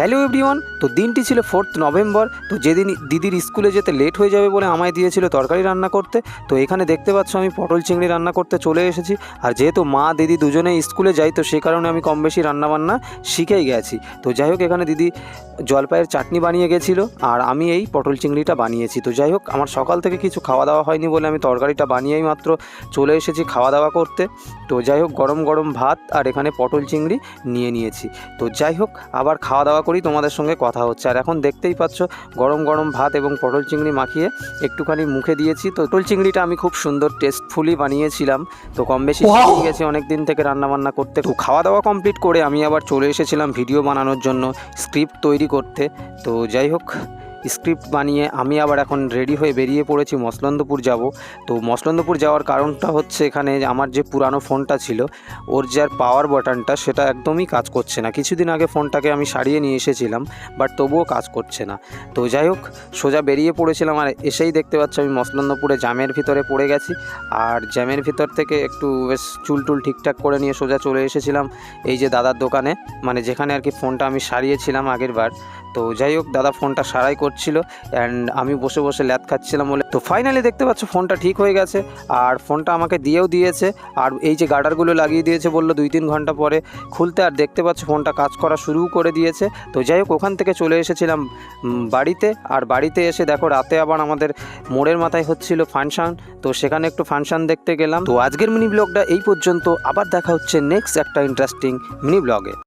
Hello everyone. তো দিনটি ছিল 4 নভেম্বর। তো যেদিন দিদির স্কুলে যেতে লেট হয়ে যাবে বলে আমায় দিয়েছিল তরকারি রান্না করতে। তো এখানে দেখতে পাচ্ছ আমি পটল চিংড়ি রান্না করতে চলে এসেছি। আর যেহেতু মা দিদি দুজনেই স্কুলে যাই, তো সে কারণে আমি কম বেশি রান্নাবান্না শিখেই গেছি। তো যাই হোক, এখানে দিদি জলপাইয়ের চাটনি বানিয়ে গেছিলো আর আমি এই পটল চিংড়িটা বানিয়েছি। তো যাই হোক, আমার সকাল থেকে কিছু খাওয়া দাওয়া হয়নি বলে আমি তরকারিটা বানিয়েই মাত্র চলে এসেছি খাওয়া দাওয়া করতে। তো যাই হোক, গরম গরম ভাত আর এখানে পটল চিংড়ি নিয়ে নিয়েছি। তো যাই হোক, আবার খাওয়া দাওয়া করি, তোমাদের সঙ্গে কথা হচ্ছে। আর এখন দেখতেই পাচ্ছ গরম গরম ভাত এবং পটল চিংড়ি মাখিয়ে একটুখানি মুখে দিয়েছি। তো পটল চিংড়িটা আমি খুব সুন্দর টেস্টফুলি বানিয়েছিলাম। তো কম বেশি শিখে গেছি অনেক দিন থেকে রান্নাবান্না করতে। তো খাওয়া দাওয়া কমপ্লিট করে আমি আবার চলে এসেছিলাম ভিডিও বানানোর জন্য, স্ক্রিপ্ট তৈরি করতে। তো যাই হোক, স্ক্রিপ্ট বানিয়ে আমি আবার এখন রেডি হয়ে বেরিয়ে পড়েছি, মসলন্দপুর যাব। তো মসলন্দপুর যাওয়ার কারণটা হচ্ছে, এখানে আমার যে পুরানো ফোনটা ছিল, ওর যার পাওয়ার বাটনটা সেটা একদমই কাজ করছে না। কিছুদিন আগে ফোনটাকে আমি সারিয়ে নিয়ে এসেছিলাম, বাট তবুও কাজ করছে না। তো যাই হোক, সোজা বেরিয়ে পড়েছিলাম। আর এসেই দেখতে পাচ্ছ আমি মসলন্দপুরে জ্যামের ভিতরে পড়ে গেছি। আর জ্যামের ভিতর থেকে একটু বেশ চুল ঠিকঠাক করে নিয়ে সোজা চলে এসেছিলাম এই যে দাদার দোকানে, মানে যেখানে আর কি ফোনটা আমি সারিয়েছিলাম আগের বার। তো যাই হোক, দাদা ফোনটা সারাই করছিল অ্যান্ড আমি বসে বসে ল্যাদ খাচ্ছিলাম বলে। তো ফাইনালি দেখতে পাচ্ছ ফোনটা ঠিক হয়ে গেছে আর ফোনটা আমাকে দিয়েও দিয়েছে। আর এই যে গার্ডারগুলো লাগিয়ে দিয়েছে, বললো 2-3 ঘন্টা পরে খুলতে। আর দেখতে পাচ্ছ ফোনটা কাজ করা শুরু করে দিয়েছে। তো যাই হোক, ওখান থেকে চলে এসেছিলাম বাড়িতে। আর বাড়িতে এসে দেখো রাতে আবার আমাদের মোড়ের মাথায় হচ্ছিল ফাংশন। তো সেখানে একটু ফাংশন দেখতে গেলাম। তো আজকের মিনি ব্লগটা এই পর্যন্ত, আবার দেখা হচ্ছে নেক্সট একটা ইন্টারেস্টিং মিনি ব্লগে।